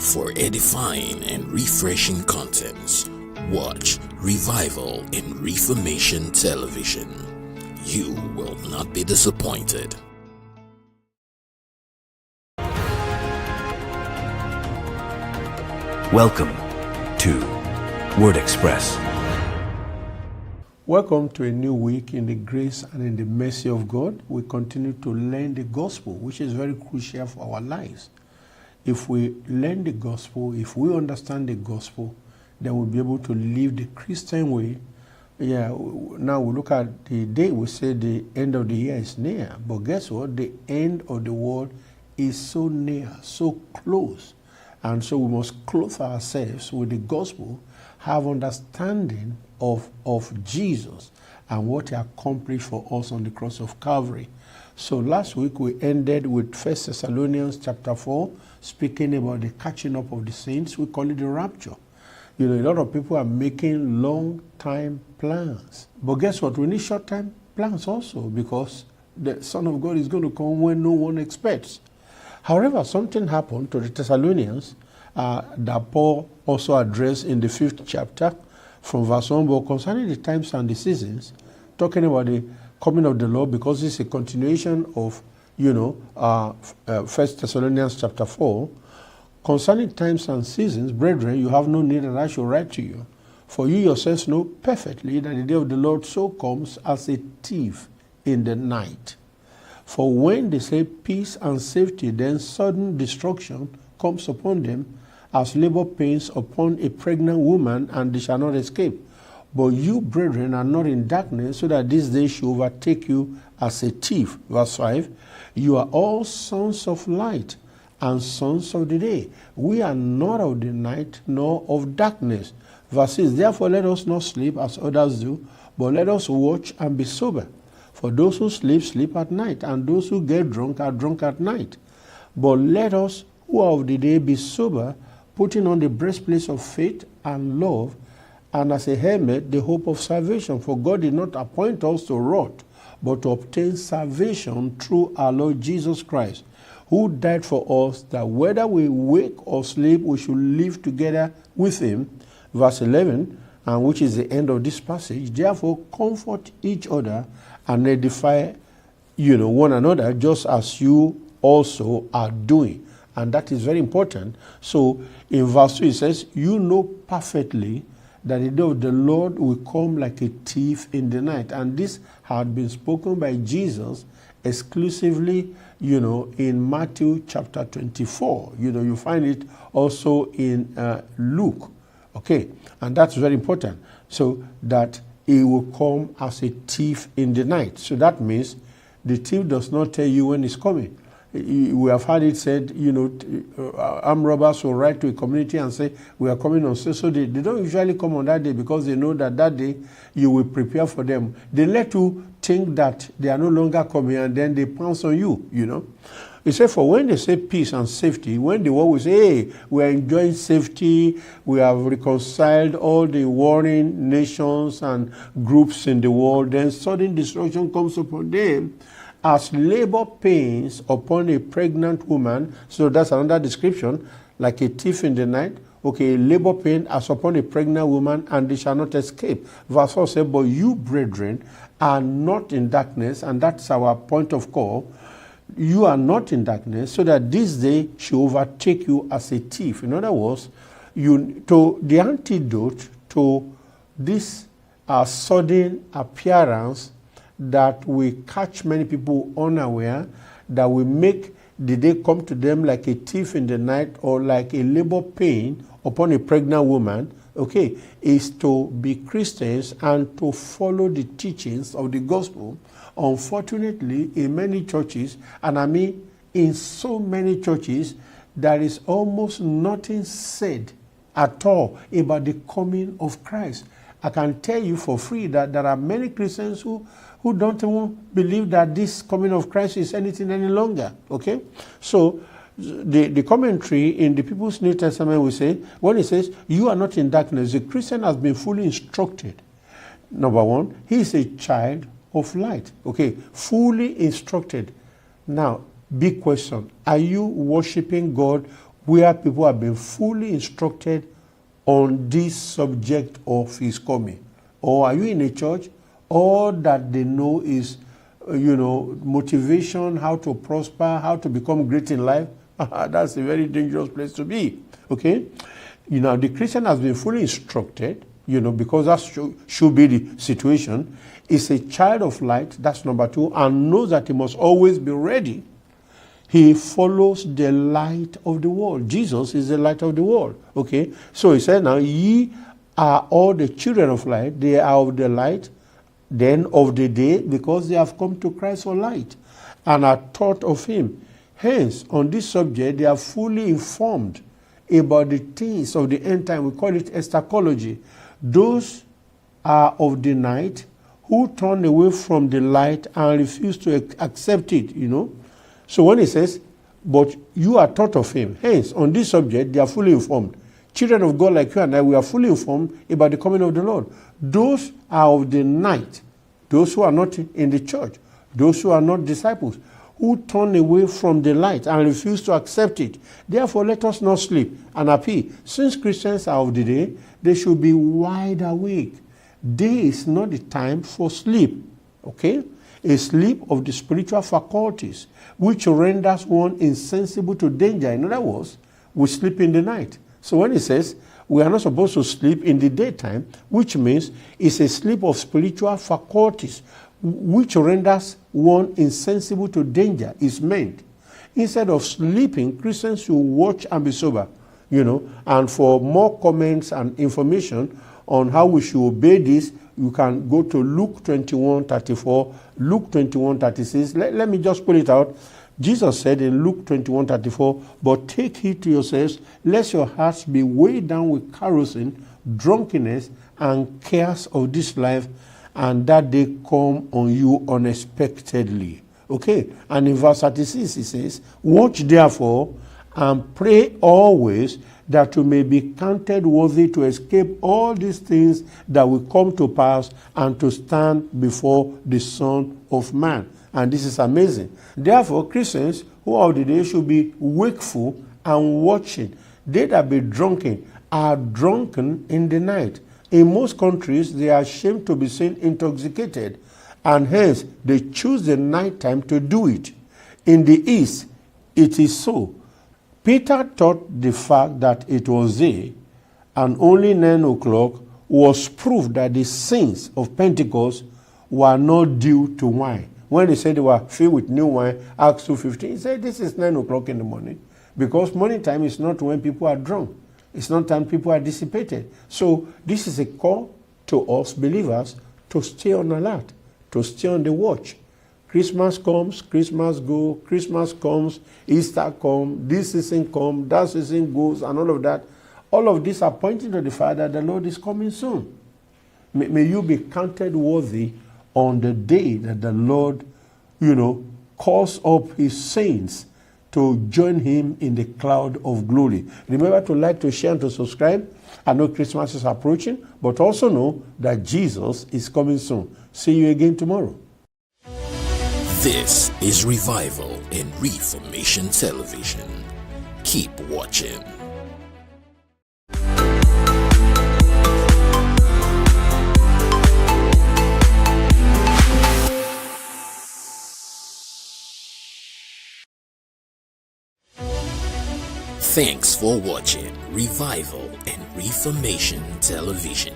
For edifying and refreshing contents, watch Revival in Reformation Television. You will not be disappointed. Welcome to Word Express. Welcome to a new week in the grace and in the mercy of God. We continue to learn the gospel, which is very crucial for our lives. If we learn the gospel, if we understand the gospel, then we'll be able to live the Christian way. Now we look at the day, we say the end of the year is near. But guess what? The end of the world is so near, so close. And so we must clothe ourselves with the gospel, have understanding of Jesus and what he accomplished for us on the cross of Calvary. So last week we ended with 1 Thessalonians chapter 4, speaking about the catching up of the saints. We call it the rapture. You know, a lot of people are making long-time plans. But guess what? We need short-time plans also, because the Son of God is going to come when no one expects. However, something happened to the Thessalonians that Paul also addressed in the 5th chapter from verse 1, but concerning the times and the seasons, talking about the coming of the Lord, because it's a continuation of, 1 Thessalonians chapter 4. Concerning times and seasons, brethren, you have no need that I should write to you. For you yourselves know perfectly that the day of the Lord so comes as a thief in the night. For when they say peace and safety, then sudden destruction comes upon them, as labor pains upon a pregnant woman, and they shall not escape. But you, brethren, are not in darkness, so that this day should overtake you as a thief. Verse 5, you are all sons of light and sons of the day. We are not of the night, nor of darkness. Verse 6, therefore let us not sleep as others do, but let us watch and be sober. For those who sleep, sleep at night, and those who get drunk are drunk at night. But let us who are of the day be sober, putting on the breastplate of faith and love, and as a helmet the hope of salvation. For God did not appoint us to wrath, but to obtain salvation through our Lord Jesus Christ, who died for us, that whether we wake or sleep, we should live together with him. Verse 11, and which is the end of this passage, therefore comfort each other and edify one another, just as you also are doing. And that is very important. So in verse 2 it says, you know perfectly that the day of the Lord will come like a thief in the night. And this had been spoken by Jesus exclusively, in Matthew chapter 24. You find it also in Luke. Okay, and that's very important. So that he will come as a thief in the night. So that means the thief does not tell you when he's coming. We have had it said, armed robbers will write to a community and say, we are coming on. So they don't usually come on that day, because they know that day you will prepare for them. They let you think that they are no longer coming, and then they pounce on you, He said, for when they say peace and safety, when the world will say, hey, we are enjoying safety, we have reconciled all the warring nations and groups in the world, then sudden destruction comes upon them, as labor pains upon a pregnant woman. So that's another description, like a thief in the night. Okay, labor pain as upon a pregnant woman, and they shall not escape. Verse 4 says, but you, brethren, are not in darkness, and that's our point of call. You are not in darkness, so that this day should overtake you as a thief. In other words, the antidote to this sudden appearance that we catch many people unaware, that we make the day come to them like a thief in the night, or like a labor pain upon a pregnant woman, okay, is to be Christians and to follow the teachings of the gospel. Unfortunately, in many churches, and I mean in so many churches, there is almost nothing said at all about the coming of Christ. I can tell you for free that there are many Christians who don't even believe that this coming of Christ is anything any longer. Okay? So the commentary in the People's New Testament will say, when it says, you are not in darkness, the Christian has been fully instructed. Number one, he is a child of light. Okay? Fully instructed. Now, big question. Are you worshiping God where people have been fully instructed on this subject of his coming? Or are you in a church? All that they know is, motivation, how to prosper, how to become great in life. That's a very dangerous place to be. Okay? The Christian has been fully instructed, because that should be the situation. Is a child of light, that's number 2, and knows that he must always be ready. He follows the light of the world. Jesus is the light of the world. Okay? So he said, now, ye are all the children of light. They are of the light, then of the day, because they have come to Christ for light and are taught of him. Hence, on this subject, they are fully informed about the things of the end time. We call it eschatology. Those are of the night who turn away from the light and refuse to accept it, So when he says, but you are taught of him, hence, on this subject, they are fully informed. Children of God like you and I, we are fully informed about the coming of the Lord. Those are of the night, those who are not in the church, those who are not disciples, who turn away from the light and refuse to accept it. Therefore, let us not sleep and appear. Since Christians are of the day, they should be wide awake. Day is not the time for sleep, okay? A sleep of the spiritual faculties, which renders one insensible to danger. In other words, we sleep in the night. So when he says we are not supposed to sleep in the daytime, which means it's a sleep of spiritual faculties, which renders one insensible to danger, is meant. Instead of sleeping, Christians should watch and be sober, And for more comments and information on how we should obey this, you can go to Luke 21:34, Luke 21:36. Let me just pull it out. Jesus said in Luke 21:34, but take heed to yourselves, lest your hearts be weighed down with carousing, drunkenness, and cares of this life, and that they come on you unexpectedly. Okay? And in verse 36, he says, watch therefore, and pray always, that you may be counted worthy to escape all these things that will come to pass, and to stand before the Son of Man. And this is amazing. Therefore, Christians who are of the day should be wakeful and watching. They that be drunken are drunken in the night. In most countries, they are ashamed to be seen intoxicated, and hence they choose the night time to do it. In the East, it is so. Peter taught the fact that it was day, and only 9 o'clock was proof that the saints of Pentecost were not due to wine. When they said they were filled with new wine, Acts 2:15, he said this is 9 o'clock in the morning. Because morning time is not when people are drunk. It's not time people are dissipated. So this is a call to us believers to stay on alert, to stay on the watch. Christmas comes, Christmas goes, Christmas comes, Easter comes, this season comes, that season goes, and all of that. All of these are pointing to the fact that the Lord is coming soon. May you be counted worthy on the day that the Lord, calls up his saints to join him in the cloud of glory. Remember to like, to share, and to subscribe. I know Christmas is approaching, but also know that Jesus is coming soon. See you again tomorrow. This is Revival in Reformation Television. Keep watching. Thanks for watching Revival and Reformation Television.